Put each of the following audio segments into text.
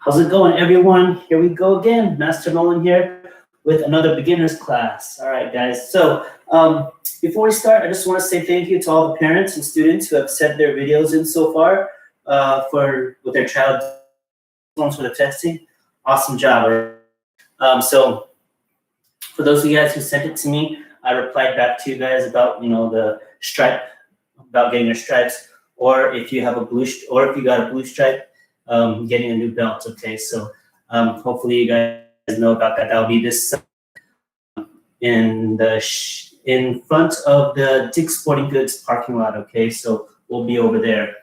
How's it going, everyone? Here we go again. Master Nolan here with another beginner's class. All right, guys. So before we start, I just want to say thank you to all the parents and students who have sent their videos in so far with their child for the testing. Awesome job. So for those of you guys who sent it to me, I replied back to you guys about the stripe, about getting your stripes, or if you have a blue, or if you got a blue stripe. Getting a new belt. Okay, so hopefully you guys know about that. That'll be this in front of the Dick's Sporting Goods parking lot. Okay, so we'll be over there.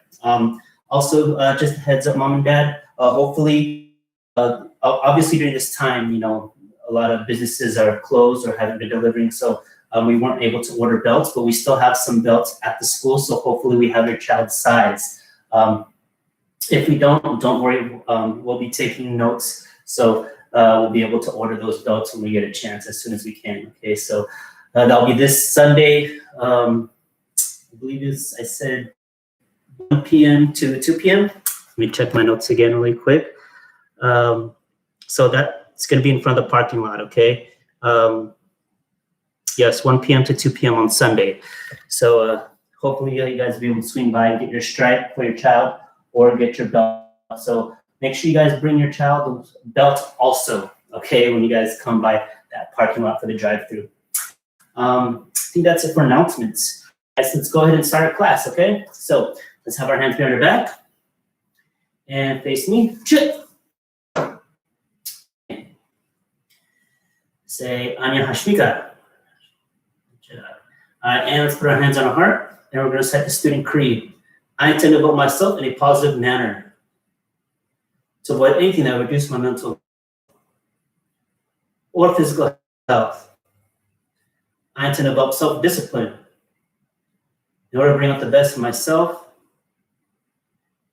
Also, just a heads up, mom and dad. Hopefully, obviously during this time, a lot of businesses are closed or haven't been delivering, so we weren't able to order belts, but we still have some belts at the school. So hopefully, we have your child's size. If we don't worry, we'll be taking notes, so we'll be able to order those belts when we get a chance as soon as we can. Okay, so that'll be this Sunday. I believe I said 1 p.m. to 2 p.m. Let me check my notes again really quick. So that's going to be in front of the parking lot. Okay. Yes, 1 p.m. to 2 p.m. on Sunday. So hopefully you guys will be able to swing by and get your stripe for your child, or get your belt. So make sure you guys bring your child's belt also, okay, when you guys come by that parking lot for the drive-thru. I think that's it for announcements. Guys, let's go ahead and start our class, okay? So let's have our hands behind our back and face me. Chit. Say Anya Hashmika. And let's put our hands on our heart, and we're going to set the student creed. I intend to vote myself in a positive manner to avoid anything that would reduce my mental or physical health. I intend to develop self-discipline in order to bring out the best in myself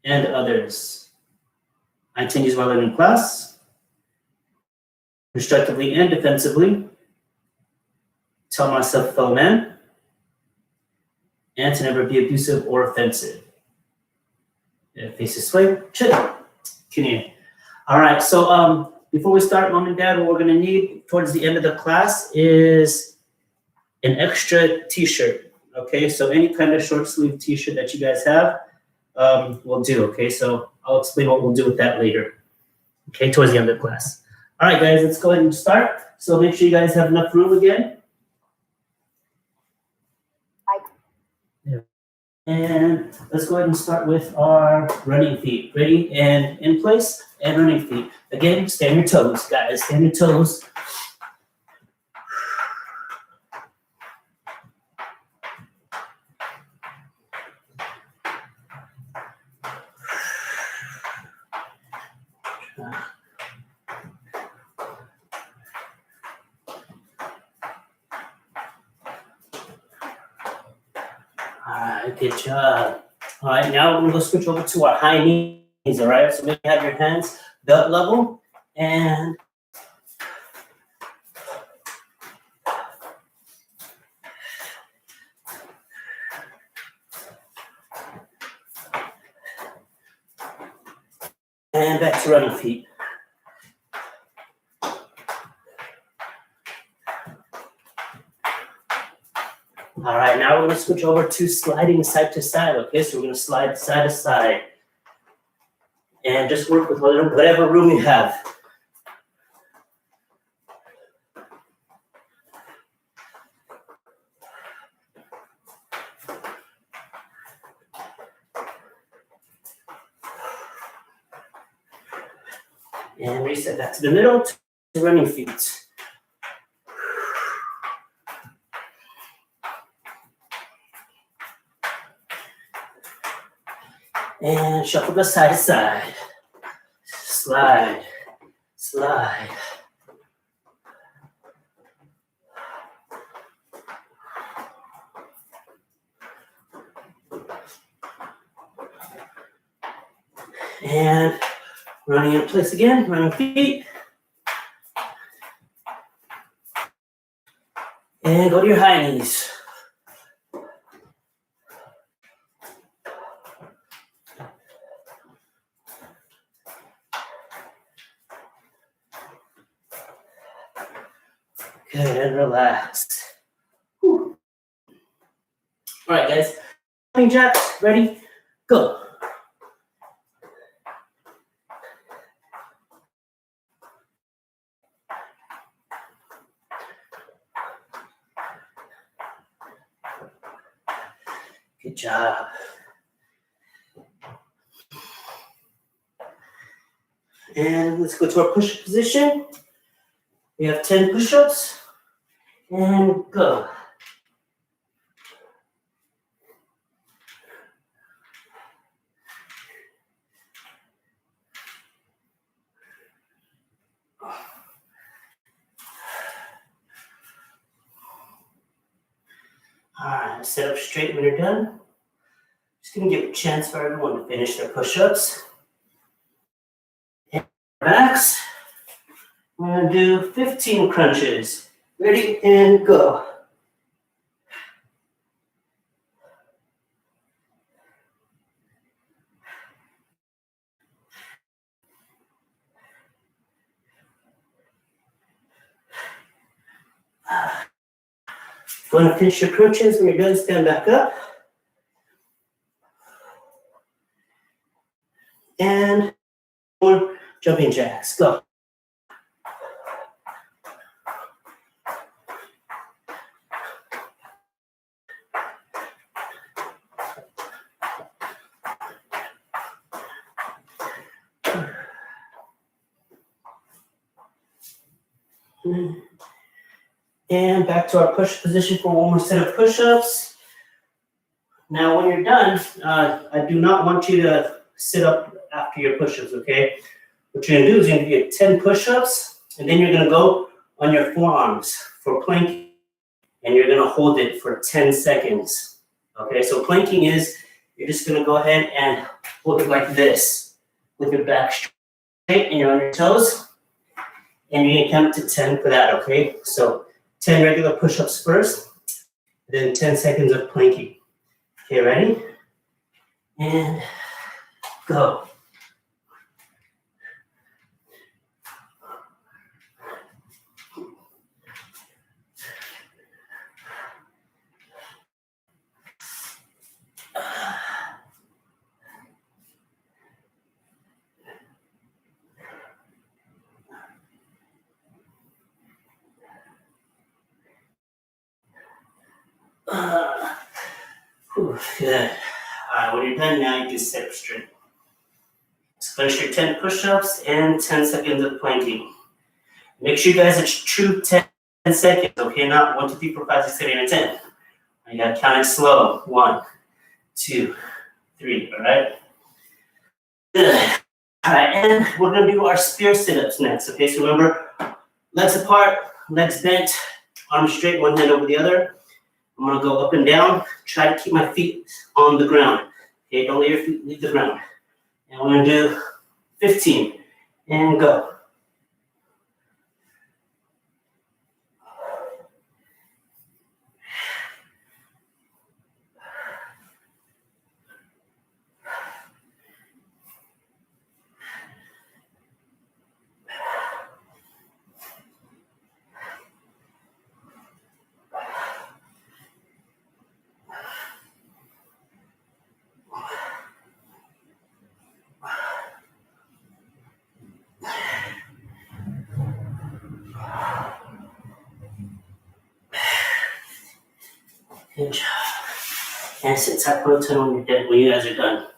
and others. I intend to use my learning class constructively and defensively, tell myself fellow man, and to never be abusive or offensive. Face this way. Continue. All right. So before we start, mom and dad, what we're going to need towards the end of the class is an extra T-shirt. Okay. So any kind of short sleeve T-shirt that you guys have will do. Okay. So I'll explain what we'll do with that later. Okay. Towards the end of the class. All right, guys. Let's go ahead and start. So make sure you guys have enough room again. And let's go ahead and start with our running feet. Ready and in place and running feet. Again, stay on your toes, guys. Stay on your toes. Good job. All right, now we're going to go switch over to our high knees, all right? So maybe have your hands belt level and back to running feet. All right, now we're going to switch over to sliding side to side, okay? So we're going to slide side to side. And just work with whatever room you have. And reset back to the middle to running feet. And shuffle the side to side. Slide, slide. And running in place again, running feet. And go to your high knees. Good, and relax. Whew. All right, guys. Jumping jacks, ready? Go. Good job. And let's go to our push position. We have 10 push-ups. And go. All right, sit up straight when you're done. Just gonna give a chance for everyone to finish their push-ups. And relax. We're gonna do 15 crunches. Ready, and go. Going to finish your crunches. When you're done, stand back up. And more jumping jacks. Go. And back to our push position for one more set of push-ups. Now, when you're done, I do not want you to sit up after your push-ups, okay? What you're gonna do is you're gonna get 10 push-ups, and then you're gonna go on your forearms for planking, and you're gonna hold it for 10 seconds, okay? So planking is, you're just gonna go ahead and hold it like this, with your back straight and you're on your toes, and you're gonna count to 10 for that, okay? So 10 regular push-ups first, then 10 seconds of planking. Okay, ready? And go. Good. All right, when you're done now, you just sit up straight. So finish your 10 push-ups and 10 seconds of planking. Make sure you guys it's true 10 seconds, okay? Not 1, 2, 3, 4, 5, 6, 7, 8, 9, 10. You gotta count it slow. 1, 2, 3, all right? Good. All right, and we're gonna do our spear sit-ups next, okay? So remember, legs apart, legs bent, arms straight, one hand over the other. I'm gonna go up and down, try to keep my feet on the ground. Okay, don't let your feet leave the ground. And we're gonna do 15, and go. Good job. And sit tight for a ton when you're dead, when you guys are done.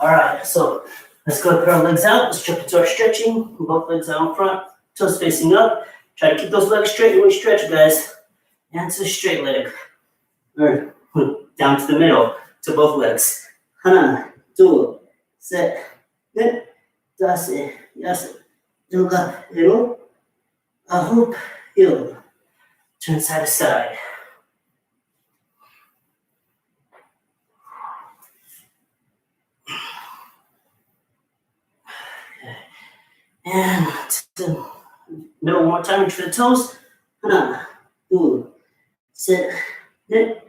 All right, so let's go put our legs out. Let's jump into our stretching. Both legs out in front, toes facing up. Try to keep those legs straight when we stretch, guys. And to the straight leg. Or down to the middle, to both legs. Hana, two, set, net, dase, yase. Yoga, yo, ahop, yo. Turn side to side. And to the middle one more time, reach for the toes. Hana, two, set, net,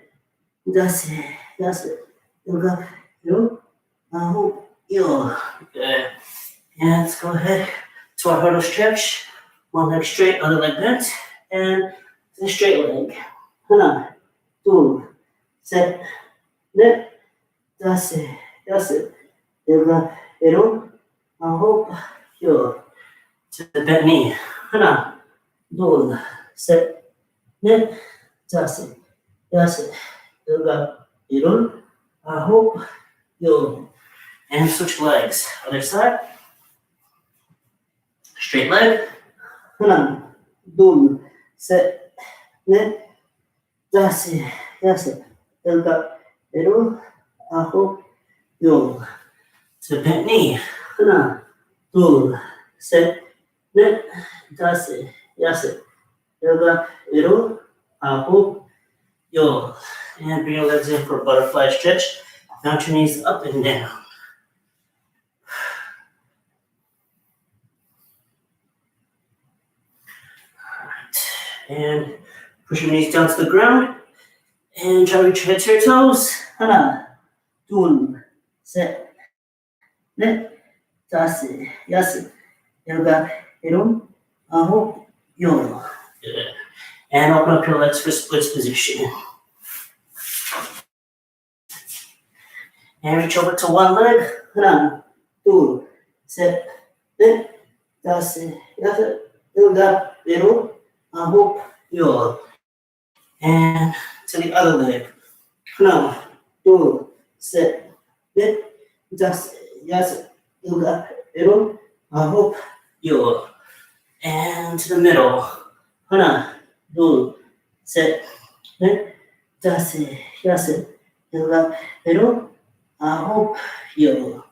dase, yase. Yoga, yo, ahop, Yo. Good. And let's go ahead to our hurdle stretch. One leg straight, other leg bent, and the straight leg. Hana, two, set, net, that's it, that's it. Ero, hope, yo. To the bent knee. Hana, two, set, net, that's it, that's it. Ero, hope, yo. And switch legs. Other side. Straight leg. Hana, two, set, net, that's it, that's it. Ero, hope, yo. To the bent knee. Hana, two, set, net, that's it, that's it. Ero, hope, yo. And bring your legs in for a butterfly stretch. Bounce your knees up and down. And push your knees down to the ground. And try to reach your head to your toes. Hana, two, set, net, that's it, yes it. Ero, aho, yo. Good. And open up your legs for splits position. And reach over to one leg. Hana, two, set, net, that's it, yes it. Ero, aho, yo. And to the other leg. Hana, two, set, net, that's it, yes it. Ero, aho, yo. And to the middle. Hana, two, set, net, that's it, yes it. Ero, aho, yo.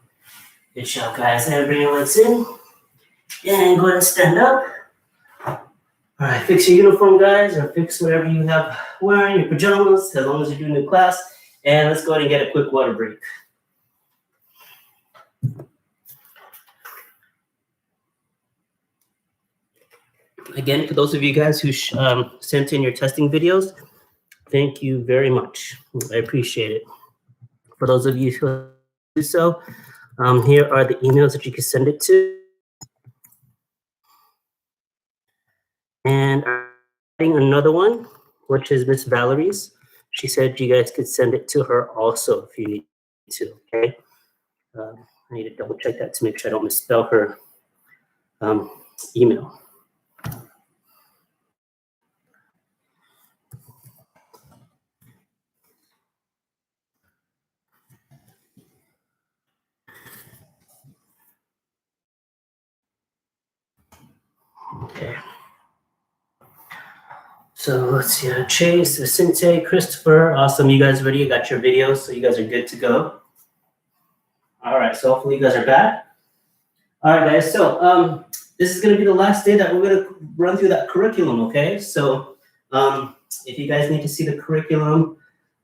Good job, guys. And bring your legs in. And go ahead and stand up. All right, fix your uniform, guys, or fix whatever you have wearing, your pajamas, as long as you're doing the class. And let's go ahead and get a quick water break. Again, for those of you guys who sent in your testing videos, thank you very much. I appreciate it. For those of you who do so, here are the emails that you can send it to. And I'm adding another one, which is Miss Valerie's. She said you guys could send it to her also if you need to, okay? I need to double check that to make sure I don't misspell her email. Okay. So let's see, Chase, Vicente, Christopher, awesome. You guys ready? You got your videos, so you guys are good to go. All right, so hopefully you guys are back. All right, guys, so this is gonna be the last day that we're gonna run through that curriculum, okay? So if you guys need to see the curriculum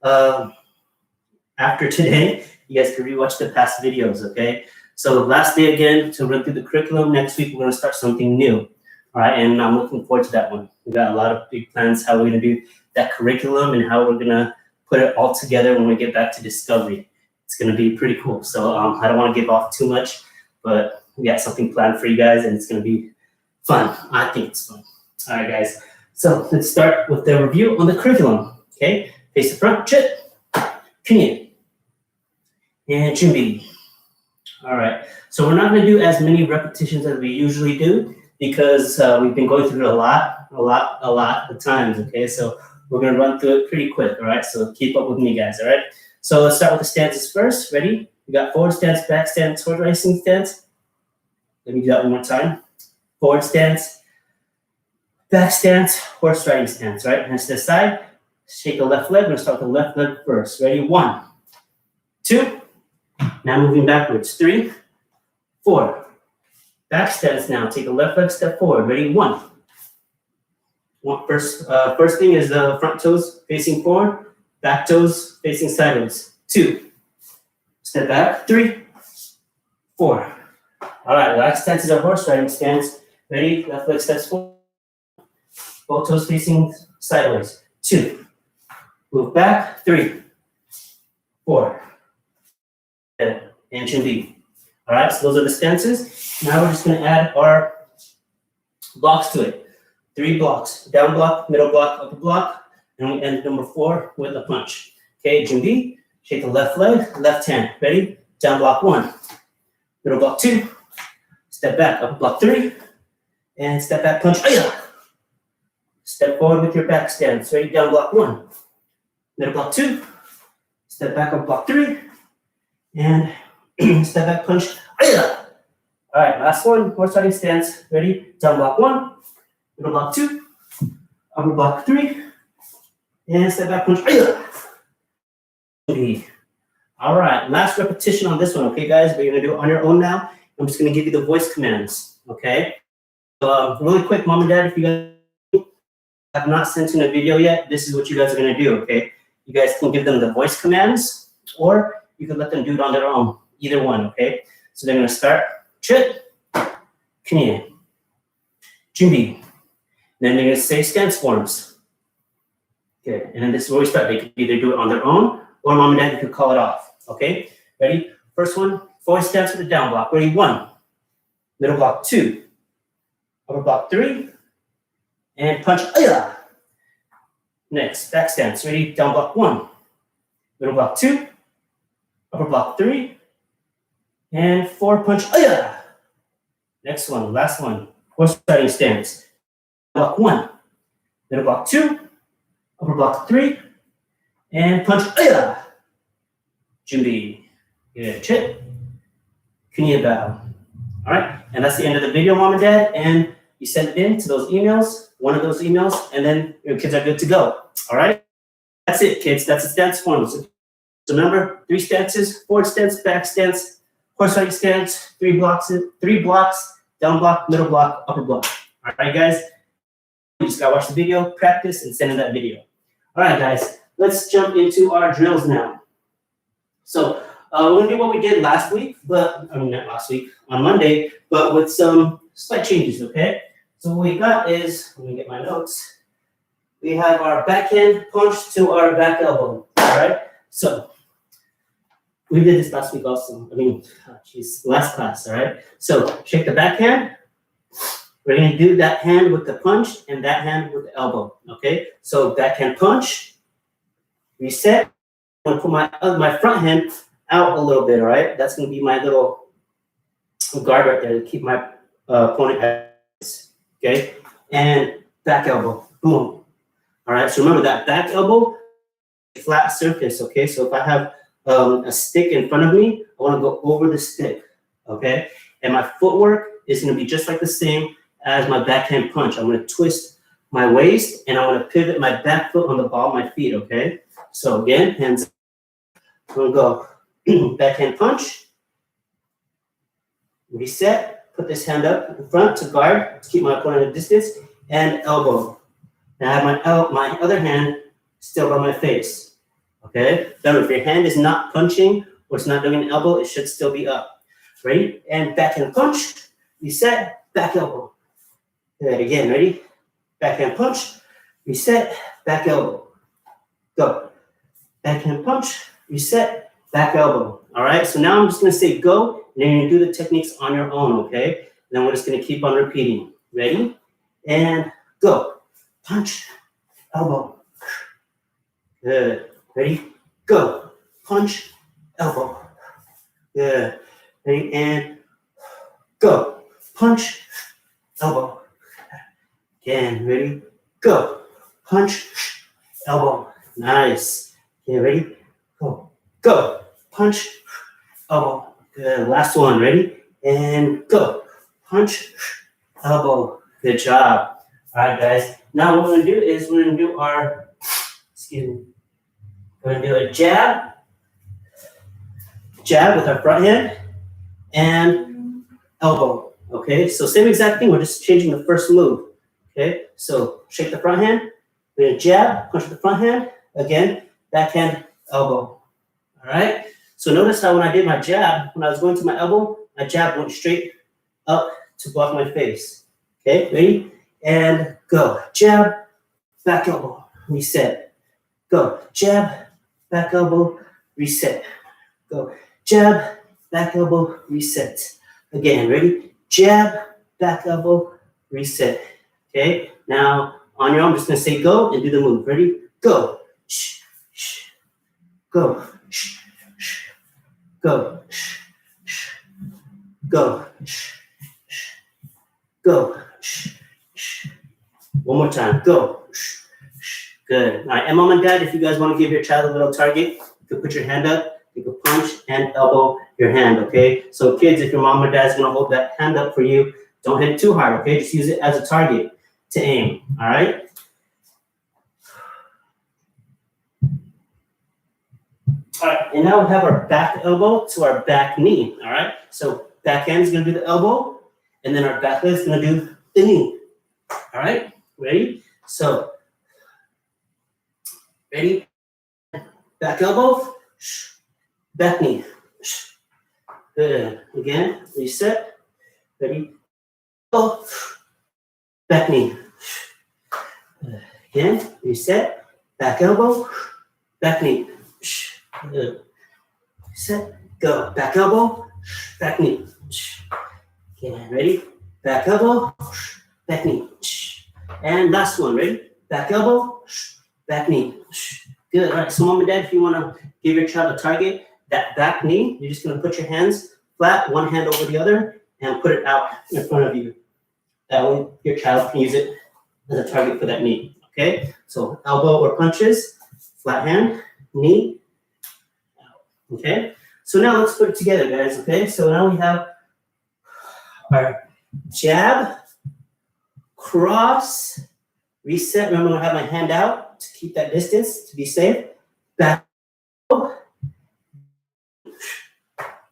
after today, you guys can rewatch the past videos, okay? So last day again to run through the curriculum. Next week, we're gonna start something new. All right, and I'm looking forward to that one. We got a lot of big plans how we're gonna do that curriculum and how we're gonna put it all together when we get back to Discovery. It's gonna be pretty cool. So I don't wanna give off too much, but we got something planned for you guys and it's gonna be fun. I think it's fun. All right, guys. So let's start with the review on the curriculum, okay? Face the front, chit, pinyin, and junbi. All right, so we're not gonna do as many repetitions as we usually do because we've been going through it a lot of times, okay? So we're gonna run through it pretty quick, all right? So keep up with me, guys, all right? So let's start with the stances first. Ready? We got forward stance, back stance, horse riding stance. Let me do that one more time. Forward stance, back stance, horse riding stance, right? Hands to the side. Shake the left leg. We're gonna start with the left leg first. Ready? 1, 2. Now moving backwards. 3, 4. Back stance now. Take the left leg step forward. Ready? 1. First thing is the front toes facing forward, back toes facing sideways. 2. Step back. 3, 4. All right, last stance is our horse riding stance. Ready? Left leg steps forward. Both toes facing sideways. 2. Move back. 3, 4. And junbi. All right, so those are the stances. Now we're just gonna add our blocks to it. 3 blocks, down block, middle block, upper block, and we end number 4 with a punch. Okay, Jimmy, shake the left leg, left hand. Ready? Down block 1, middle block 2, step back, upper block 3, and step back punch. Aya! Step forward with your back stance. Ready? Down block 1, middle block 2, step back up block 3, and step back punch. Aya! All right, last one, horse riding stance. Ready? Down block 1, middle block 2, upper block 3, and step back punch. Aya! All right, last repetition on this one, okay, guys? But you're gonna do it on your own now. I'm just gonna give you the voice commands, okay? So, really quick, mom and dad, if you guys have not sent in a video yet, this is what you guys are gonna do, okay? You guys can give them the voice commands, or you can let them do it on their own, either one, okay? So they're gonna start, chit, knie, jimbi. Then they're gonna say stance forms. Okay, and then this is where we start. They can either do it on their own, or mom and dad, you can call it off, okay? Ready? First one, forward stance with the down block. Ready? 1, middle block 2, upper block 3, and punch. Aya! Next, back stance. Ready? Down block 1, middle block 2, upper block 3, and 4, punch. Aya! Next one, last one, horse riding stance. Block 1, middle block 2, upper block 3, and punch. Aya! Jimbi. Good. Chit. Knie bow. All right, and that's the end of the video, mom and dad. And you send it in to those emails, one of those emails, and then your kids are good to go. All right, that's it, kids. That's the stance forms. So remember, 3 stances: forward stance, back stance, horse riding stance, 3 blocks, down block, middle block, upper block. All right, guys. You just gotta watch the video, practice, and send in that video. All right, guys. Let's jump into our drills now. So we're gonna do what we did last week, but I mean not last week, on Monday, but with some slight changes. Okay. So what we got is, let me get my notes. We have our backhand punch to our back elbow. All right. So we did this last week also. I mean, last class. All right. So shake the backhand. We're gonna do that hand with the punch and that hand with the elbow. Okay. So backhand punch. Reset. I'm gonna put my front hand out a little bit. All right. That's gonna be my little guard right there to keep my opponent at. Okay. And back elbow. Boom. All right. So remember that back elbow, flat surface. Okay. So if I have a stick in front of me, I want to go over the stick. Okay. And my footwork is going to be just like the same as my backhand punch. I'm going to twist my waist and I'm going to pivot my back foot on the ball of my feet. Okay. So again, hands. I'm going to go backhand punch. Reset. Put this hand up in front to guard, to keep my opponent at a distance, and elbow. Now I have my other hand still by my face. Okay? Remember, if your hand is not punching or it's not doing an elbow, it should still be up. Ready? And backhand punch. Reset. Back elbow. Do that again. Ready? Backhand punch. Reset. Back elbow. Go. Backhand punch. Reset. Back elbow. All right? So now I'm just going to say go. And then you're going to do the techniques on your own, okay? And then we're just going to keep on repeating. Ready? And go. Punch. Elbow. Good. Ready? Go. Punch. Elbow. Good. Ready? And go. Punch. Elbow. Again. Ready? Go. Punch. Elbow. Nice. Okay, ready? Go. Go. Punch. Elbow. Good. Last one. Ready? And go. Punch. Elbow. Good job. All right, guys. Now what we're going to do is we're going to do our, we're going to do a jab with our front hand and elbow. Okay, so same exact thing. We're just changing the first move. Okay, so shake the front hand. We're going to jab, punch with the front hand. Again, backhand, elbow. All right. So notice how when I did my jab, when I was going to my elbow, my jab went straight up to block my face. Okay, ready? And go. Jab, back elbow, reset. Go. Jab, back elbow, reset. Go. Jab, back elbow, reset. Again, ready? Jab, back elbow, reset. Okay, now on your own, I'm just gonna say go and do the move. Ready? Go. Go. Go. Go. Go. One more time. Go. Good. All right, and mom and dad, if you guys want to give your child a little target, you can put your hand up, you can punch and elbow your hand, okay? So kids, if your mom or dad's gonna hold that hand up for you, don't hit too hard, okay? Just use it as a target to aim, all right? All right, and now we have our back elbow to our back knee, all right? So back hand is gonna do the elbow, and then our back leg is gonna do the knee, all right? Ready? So, ready? Back elbow, back knee. Good. Again, reset. Ready? Go. Back knee. Again, reset. Back elbow, back knee. Good. Reset. Go. Back elbow, back knee. Again, ready? Back elbow, back knee. And last one, ready? Back elbow, back knee. Good. All right. So mom and dad, if you want to give your child a target, that back knee, you're just going to put your hands flat, one hand over the other, and put it out in front of you. That way your child can use it as a target for that knee. Okay? So elbow or punches, flat hand, knee, out. Okay? So now let's put it together, guys. Okay? So now we have our jab, cross, reset. Remember, I have my hand out to keep that distance, to be safe. Back.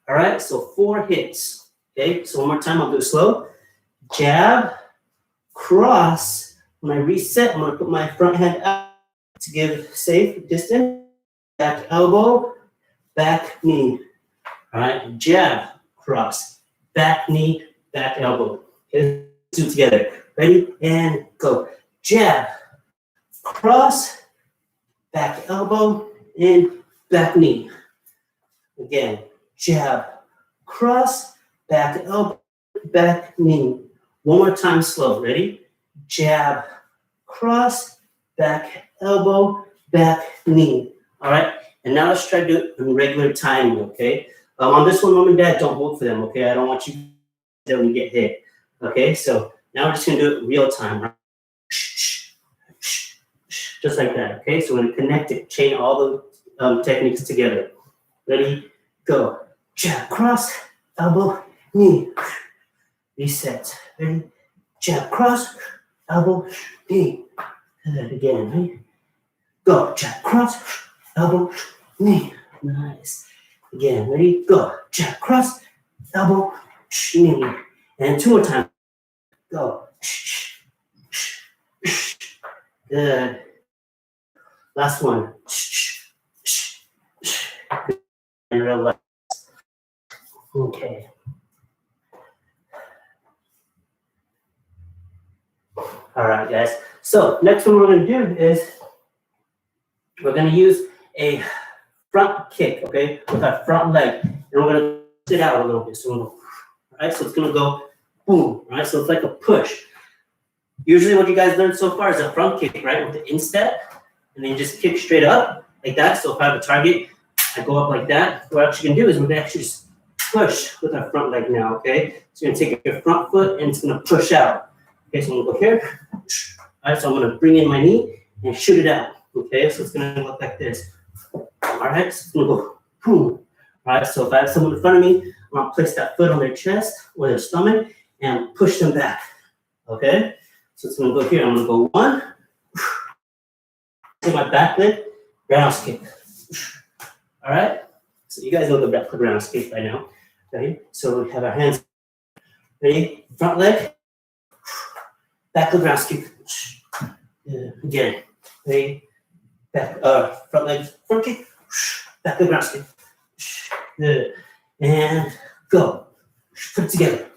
All right, so 4 hits. Okay, so one more time, I'll do it slow. Jab, cross. When I reset, I'm gonna put my front hand out to give safe distance. Back elbow, back knee. All right, jab, cross, back knee, back elbow. Okay, let's do it together. Ready, and go. Jab, cross, back elbow, and back knee. Again, jab, cross, back elbow, back knee. One more time, slow. Ready? Jab, cross, back elbow, back knee. All right? And now let's try to do it in regular timing, okay? On this one, mom and dad, don't vote for them, okay? I don't want you to when you get hit, okay? So now we're just gonna do it real time, right? Just like that, okay? So we're gonna connect it, chain all the techniques together. Ready, go. Jab, cross, elbow, knee. Reset. Ready, jab, cross, elbow, knee. Again, ready? Go. Jab, cross, elbow, knee. Nice. Again, ready? Go. Jab, cross, elbow, knee. And 2 more times. Go. Good. Last one. And relax. Okay. All right, guys. So next one we're going to do is we're going to use a front kick, okay, with our front leg, and we're going to sit out a little bit. So we're going to, all right, so it's going to go boom, all right, so it's like a push. Usually what you guys learned so far is a front kick, right, with the instep, and then you just kick straight up like that. So if I have a target, I go up like that. What actually can do is we're going to actually just push with our front leg now, okay? So you're going to take your front foot and it's going to push out. Okay, so I'm going to go here. All right, so I'm going to bring in my knee and shoot it out. Okay, so it's going to look like this. All right, so it's going to go boom. All right, so if I have someone in front of me, I'm going to place that foot on their chest or their stomach and push them back. Okay, so it's going to go here. I'm going to go 1. Take my back leg, roundhouse kick. All right, so you guys know the roundhouse kick by now. Ready? So we have our hands. Ready? Front leg, back leg roundhouse kick. Again. Ready? Back, front leg, front kick, back leg roundhouse kick. Good. And go. Put it together.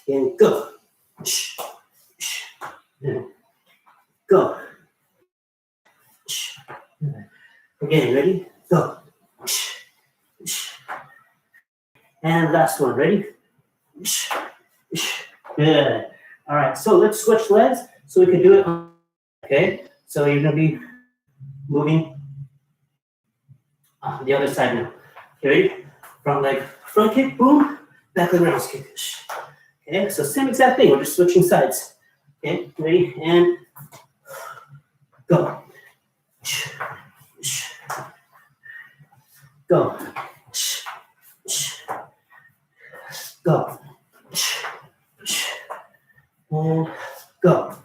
And go. Go. Again, ready? Go. And last one, ready? Good. All right, so let's switch legs so we can do it. Okay, so you're gonna be moving the other side now. Okay, ready? Front leg, front kick, boom, back leg roundhouse kick. Okay, so same exact thing, we're just switching sides. Okay, ready, and go. Go. Go. And go.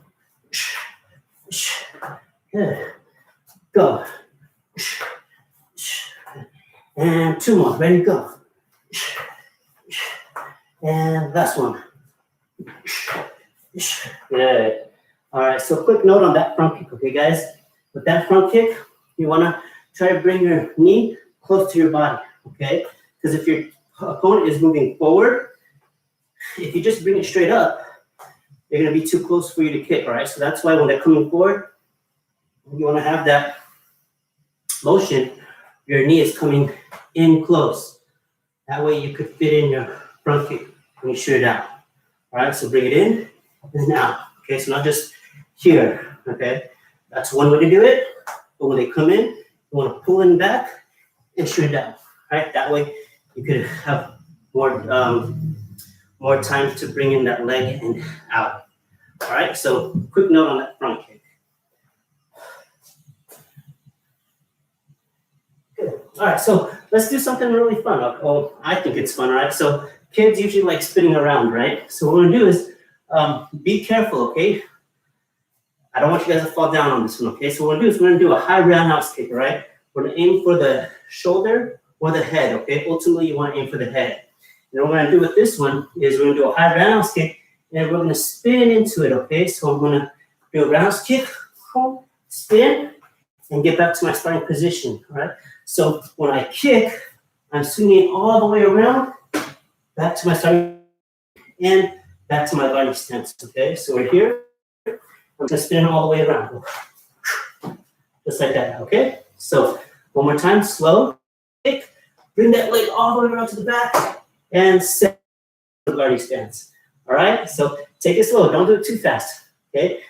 Good. Go. And two more. Ready, go. And last one. Good. All right, so quick note on that front kick, okay, guys? With that front kick, you want to try to bring your knee close to your body, okay? Because if your opponent is moving forward, if you just bring it straight up, they're going to be too close for you to kick, all right? So that's why when they're coming forward, you want to have that motion, your knee is coming in close. That way you could fit in your front kick when you shoot it out. All right, so bring it in and out. Okay, so not just here, okay? That's one way to do it. But when they come in, you want to pull in back and shoot it down. All right, that way you could have more time to bring in that leg and out. All right, so quick note on that front kick. Good. All right, so let's do something really fun. Oh, I think it's fun, right? So kids usually like spinning around, right? So what we're gonna do is be careful, okay? I don't want you guys to fall down on this one, okay? So what we're gonna do is we're gonna do a high roundhouse kick, right? We're gonna aim for the shoulder or the head, okay? Ultimately, you wanna aim for the head. And what we're gonna do with this one is we're gonna do a high roundhouse kick and we're gonna spin into it, okay? So I'm gonna do a roundhouse kick, spin, and get back to my starting position, all right? So when I kick, I'm swinging all the way around, back to my starting, and back to my body stance, okay? So we're here, I'm gonna spin all the way around. Just like that, okay? So one more time, slow, kick, bring that leg all the way around to the back, and set the body stance, all right? So take it slow, don't do it too fast, okay?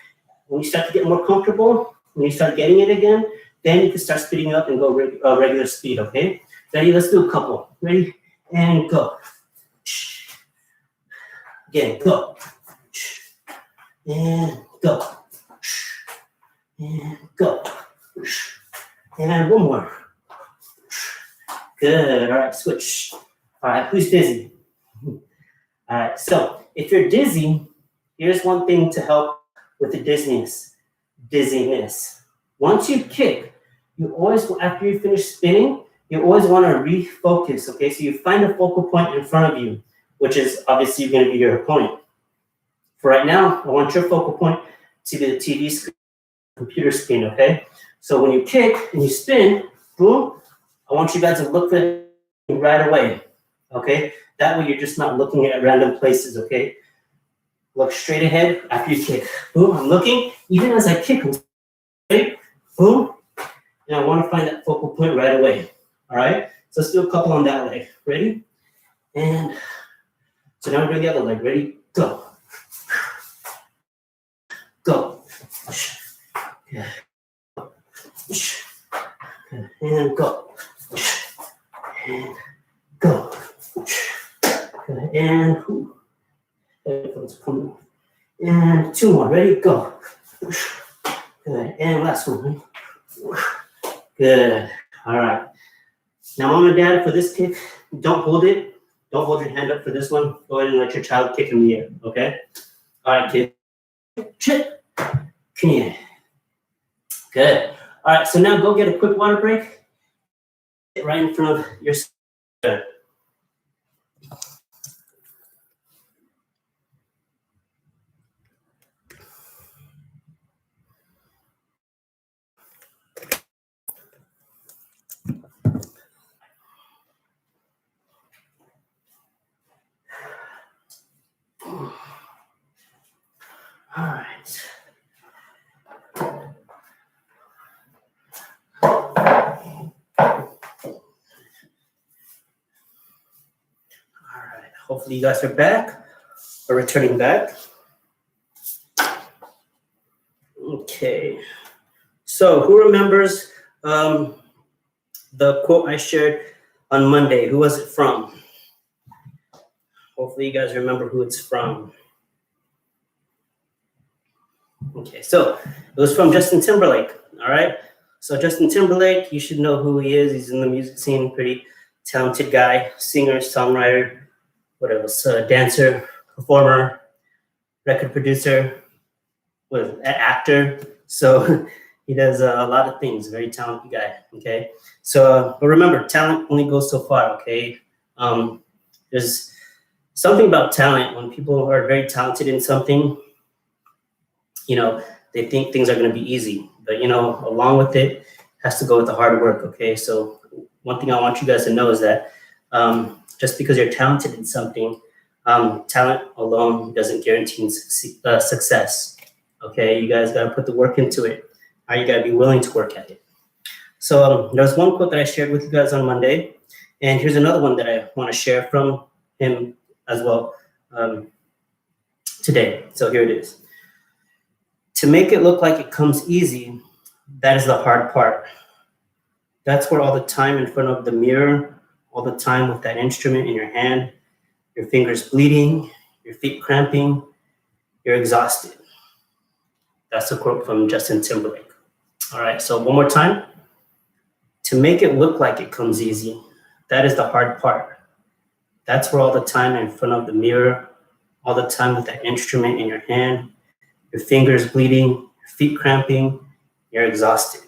When you start to get more comfortable, when you start getting it again, then you can start speeding up and go regular speed, okay? Ready, let's do a couple. Ready, and go. Again, go. And go. And go. And one more. Good, all right, switch. All right, who's dizzy? All right, so if you're dizzy, here's one thing to help with the dizziness. Once you kick, you always, after you finish spinning, you always want to refocus, okay? So you find a focal point in front of you, which is obviously going to be your opponent. For right now, I want your focal point to be the TV screen, computer screen, okay? So when you kick and you spin, boom, I want you guys to look for it right away, okay? That way you're just not looking at random places, okay? Look straight ahead after you kick. Boom, I'm looking. Even as I kick, I'm straight, boom, and I want to find that focal point right away, all right? So let's do a couple on that leg. Ready? And so now we're doing the other leg. Ready? Go. Go. And go. And go. And and two more. Ready? Go. Good. And last one. Good. All right. Now, mom and dad, for this kick, don't hold it. Don't hold your hand up for this one. Go ahead and let your child kick in the air, okay? All right, kid. Chip. Come here. Good. All right, so now go get a quick water break. Right in front of your center. All right. Hopefully you guys are back or returning back. Okay. So who remembers the quote I shared on Monday? Who was it from? Hopefully you guys remember who it's from. Okay, so it was from Justin Timberlake, all right? So Justin Timberlake, you should know who he is. He's in the music scene, pretty talented guy, singer, songwriter, what else, dancer, performer, record producer, an actor. So he does a lot of things, very talented guy, okay? So, but remember, talent only goes so far, okay? There's something about talent. When people are very talented in something, you know, they think things are going to be easy, but, you know, along with it has to go with the hard work, okay? So one thing I want you guys to know is that just because you're talented in something, talent alone doesn't guarantee success, okay? You guys got to put the work into it. You got to be willing to work at it. So there's one quote that I shared with you guys on Monday, and here's another one that I want to share from him as well today. So here it is. To make it look like it comes easy, that is the hard part. That's where all the time in front of the mirror, all the time with that instrument in your hand, your fingers bleeding, your feet cramping, you're exhausted. That's a quote from Justin Timberlake. All right, so one more time. To make it look like it comes easy, that is the hard part. That's where all the time in front of the mirror, all the time with that instrument in your hand, your fingers bleeding, your feet cramping, you're exhausted.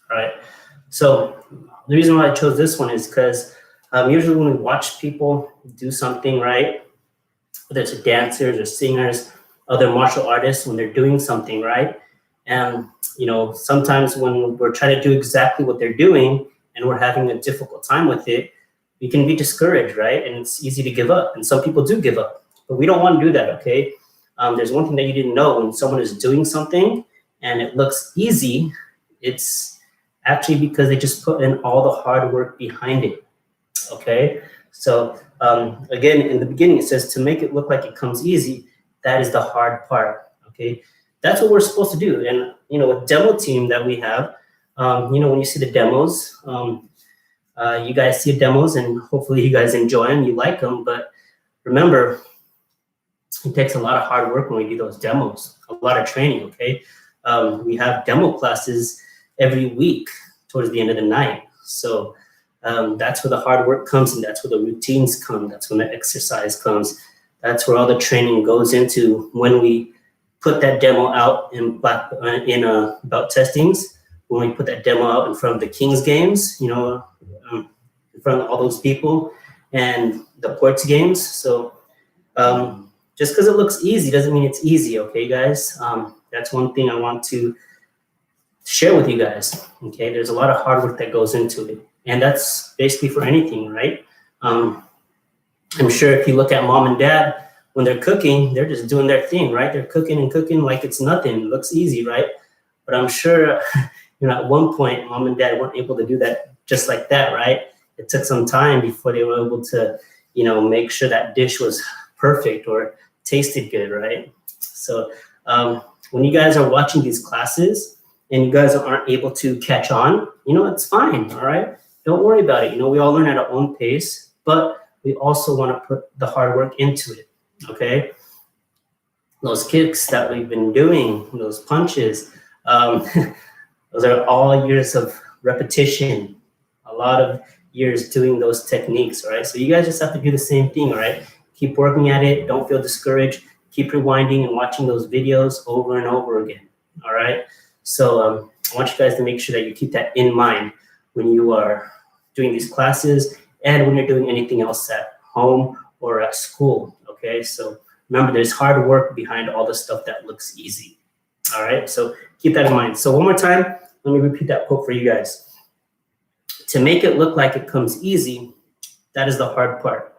All right. So the reason why I chose this one is because usually when we watch people do something, right, whether it's dancers or singers, other martial artists, when they're doing something, right, and you know, sometimes when we're trying to do exactly what they're doing and we're having a difficult time with it, we can be discouraged, right? And it's easy to give up. And some people do give up, but we don't want to do that, okay? There's one thing that you didn't know. When someone is doing something and it looks easy, it's actually because they just put in all the hard work behind it, okay? So again, in the beginning, it says to make it look like it comes easy, that is the hard part, okay? That's what we're supposed to do. And, you know, a demo team that we have, you know, when you see the demos, you guys see demos and hopefully you guys enjoy them, you like them, but remember, it takes a lot of hard work when we do those demos, a lot of training, okay? We have demo classes every week towards the end of the night. So that's where the hard work comes, and that's where the routines come. That's when the exercise comes. That's where all the training goes into when we put that demo out in belt testings, when we put that demo out in front of the Kings games, you know, in front of all those people, and the Ports games. So just because it looks easy doesn't mean it's easy, okay, guys? That's one thing I want to share with you guys, okay? There's a lot of hard work that goes into it, and that's basically for anything, right? I'm sure if you look at mom and dad, when they're cooking, they're just doing their thing, right? They're cooking and cooking like it's nothing. It looks easy, right? But I'm sure, you know, at one point, mom and dad weren't able to do that just like that, right? It took some time before they were able to, you know, make sure that dish was perfect or tasted good, right? So when you guys are watching these classes and you guys aren't able to catch on, you know, it's fine, all right? Don't worry about it. You know, we all learn at our own pace, but we also want to put the hard work into it, okay? Those kicks that we've been doing, those punches, those are all years of repetition, a lot of years doing those techniques, all right? So you guys just have to do the same thing, all right? Keep working at it. Don't feel discouraged. Keep rewinding and watching those videos over and over again, all right? So I want you guys to make sure that you keep that in mind when you are doing these classes and when you're doing anything else at home or at school, okay? So remember, there's hard work behind all the stuff that looks easy, all right? So keep that in mind. So one more time, let me repeat that quote for you guys. To make it look like it comes easy, that is the hard part.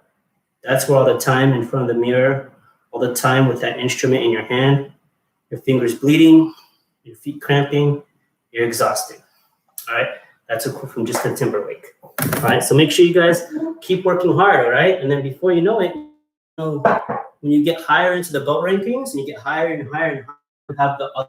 That's where all the time in front of the mirror, all the time with that instrument in your hand, your fingers bleeding, your feet cramping, you're exhausted, all right? That's a quote from Justin Timberlake. All right, so make sure you guys keep working hard, all right? And then before you know it, when you get higher into the belt rankings and you get higher and higher and higher, you have the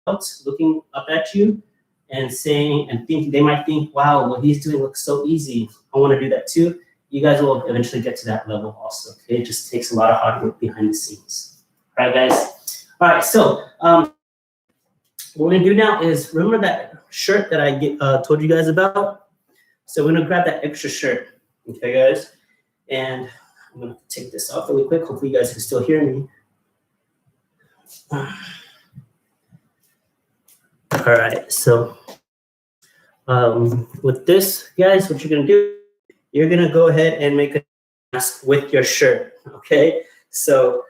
adults looking up at you and saying and thinking, they might think, wow, what he's doing looks so easy. I want to do that too. You guys will eventually get to that level also. Okay, it just takes a lot of hard work behind the scenes. All right, guys. All right, so what we're gonna do now is remember that shirt that I told you guys about. So we're gonna grab that extra shirt, okay, guys? And I'm gonna take this off really quick. Hopefully, you guys can still hear me. All right, so with this, guys, what you're gonna do, you're gonna go ahead and make a mask with your shirt, okay? So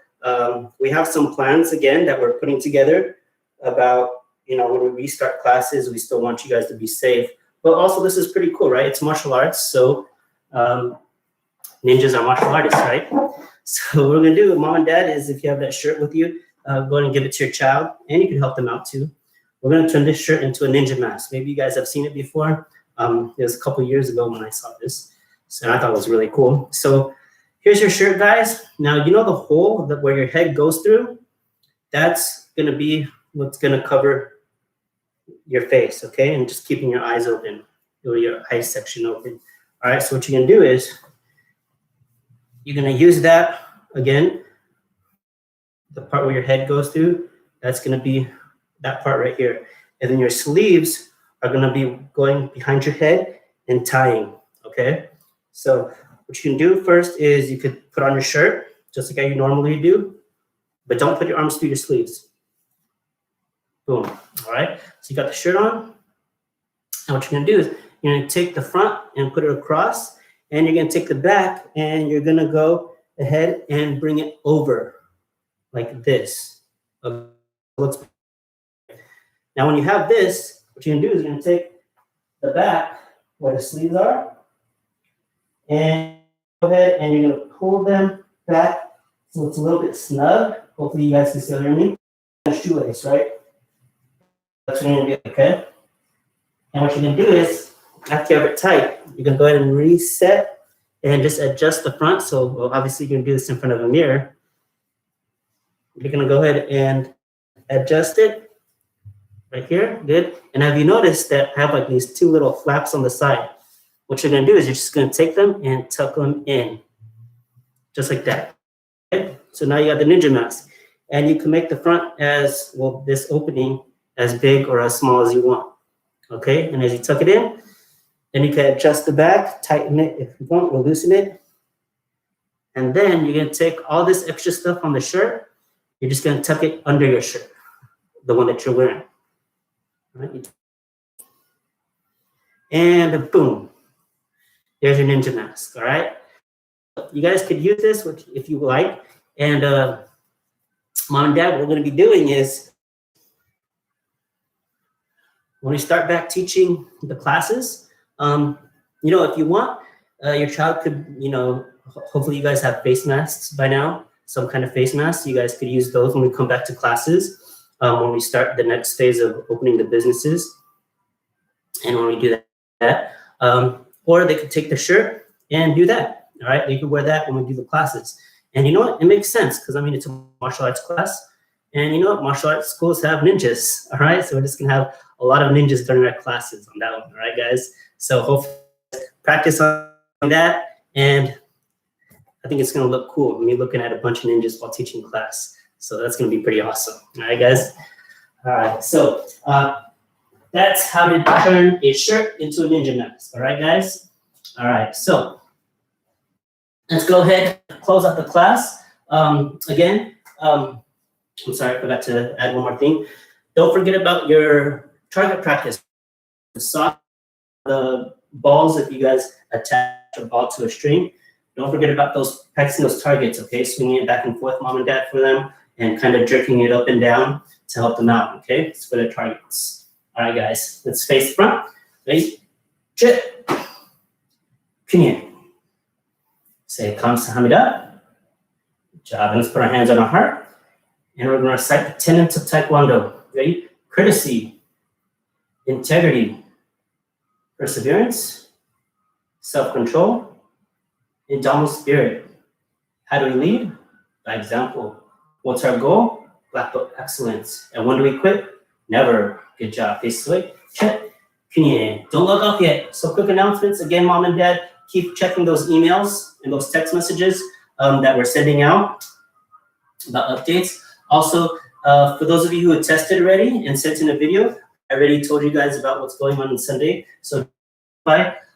we have some plans again that we're putting together about, when we restart classes, we still want you guys to be safe. But also, this is pretty cool, right? It's martial arts, so ninjas are martial artists, right? So what we're gonna do, mom and dad, is if you have that shirt with you, go ahead and give it to your child, and you can help them out too. We're gonna turn this shirt into a ninja mask. Maybe you guys have seen it before. It was a couple years ago when I saw this, so I thought it was really cool. So here's your shirt, guys. Now, the hole where your head goes through, that's gonna be what's gonna cover your face, okay? And just keeping your eyes open, or your eye section open. All right, so what you're gonna do is, you're gonna use that, again, the part where your head goes through, that's gonna be that part right here. And then your sleeves are gonna be going behind your head and tying, okay? So what you can do first is you could put on your shirt, just like how you normally do, but don't put your arms through your sleeves. Boom, all right? So you got the shirt on, and what you're gonna do is you're gonna take the front and put it across, and you're gonna take the back and you're gonna go ahead and bring it over like this. Now, when you have this, what you're gonna do is you're gonna take the back where the sleeves are, and go ahead and you're gonna pull them back so it's a little bit snug. Hopefully you guys can still hear me. Shoelace, right? That's what you're gonna do, okay? And what you're gonna do is, after you have it tight, you can go ahead and reset and just adjust the front. So, well, obviously you're gonna do this in front of a mirror. You're gonna go ahead and adjust it right here, good. And have you noticed that I have like these two little flaps on the side? What you're gonna do is you're just gonna take them and tuck them in, just like that. Okay? So now you got the ninja mask. And you can make the front as, well, this opening as big or as small as you want, okay? And as you tuck it in, then you can adjust the back, tighten it if you want, or loosen it. And then you're gonna take all this extra stuff on the shirt, you're just gonna tuck it under your shirt, the one that you're wearing. All right? And boom, there's your ninja mask, all right? You guys could use this if you like. And mom and dad, what we're gonna be doing is, when we start back teaching the classes, if you want, your child could, hopefully you guys have face masks by now, some kind of face mask. You guys could use those when we come back to classes, when we start the next phase of opening the businesses, and when we do that. Or they could take the shirt and do that, all right? They could wear that when we do the classes. And you know what? It makes sense, because, it's a martial arts class. And you know what? Martial arts schools have ninjas, all right? So we're just going to have a lot of ninjas during our classes on that one, all right, guys? So hopefully practice on that, and I think it's going to look cool, me looking at a bunch of ninjas while teaching class. So that's going to be pretty awesome, all right, guys? All right, so that's how to turn a shirt into a ninja mask, all right, guys? All right, so let's go ahead and close out the class. Again, I'm sorry, I forgot to add one more thing. Don't forget about your target practice. The balls, if you guys attach a ball to a string, don't forget about practicing those targets, okay? Swinging it back and forth, mom and dad, for them, and kind of jerking it up and down to help them out, okay? It's for their targets. All right, guys, let's face the front. Ready? Chip. Pinyin. Say Kamsahamnida. Good job. And let's put our hands on our heart. And we're going to recite the tenets of Taekwondo. Ready? Courtesy, integrity, perseverance, self-control, indomitable spirit. How do we lead? By example. What's our goal? Black belt excellence. And when do we quit? Never. Good job. Face away. Check. Don't log off yet. So quick announcements. Again, mom and dad, keep checking those emails and those text messages that we're sending out about updates. Also, for those of you who have tested already and sent in a video, I already told you guys about what's going on Sunday. So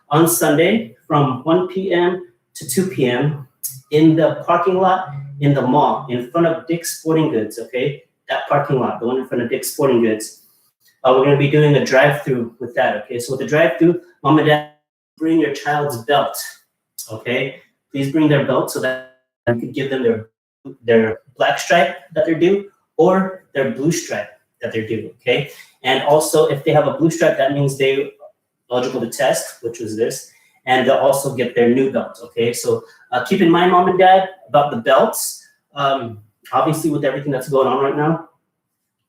on Sunday from 1 p.m. to 2 p.m. in the parking lot in the mall in front of Dick's Sporting Goods, okay? That parking lot, the one in front of Dick's Sporting Goods. We're going to be doing a drive-through with that, okay? So with the drive-through, mom and dad, bring your child's belt, okay? Please bring their belt so that you can give them their black stripe that they're due or their blue stripe that they're due, okay? And also, if they have a blue stripe, that means they're eligible to test, which was this, and they'll also get their new belt, okay? So keep in mind, mom and dad, about the belts. Obviously, with everything that's going on right now,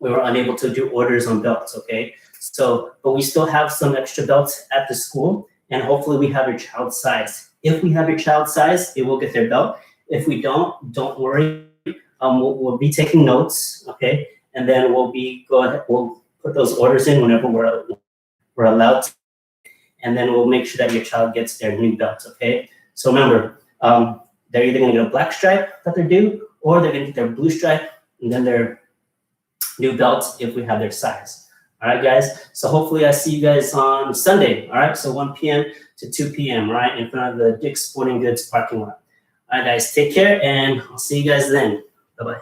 we were unable to do orders on belts, okay? So, but we still have some extra belts at the school, and hopefully we have your child's size. If we have your child's size, they will get their belt. If we don't worry. We'll be taking notes, okay? And then we'll put those orders in whenever we're allowed to. And then we'll make sure that your child gets their new belt, okay? So remember, they're either gonna get a black stripe that they're due, or they're gonna get their blue stripe, and then their new belts if we have their size. All right, guys? So hopefully I see you guys on Sunday, all right? So 1 p.m. to 2 p.m., right? In front of the Dick's Sporting Goods parking lot. All right, guys, take care, and I'll see you guys then. Bye-bye.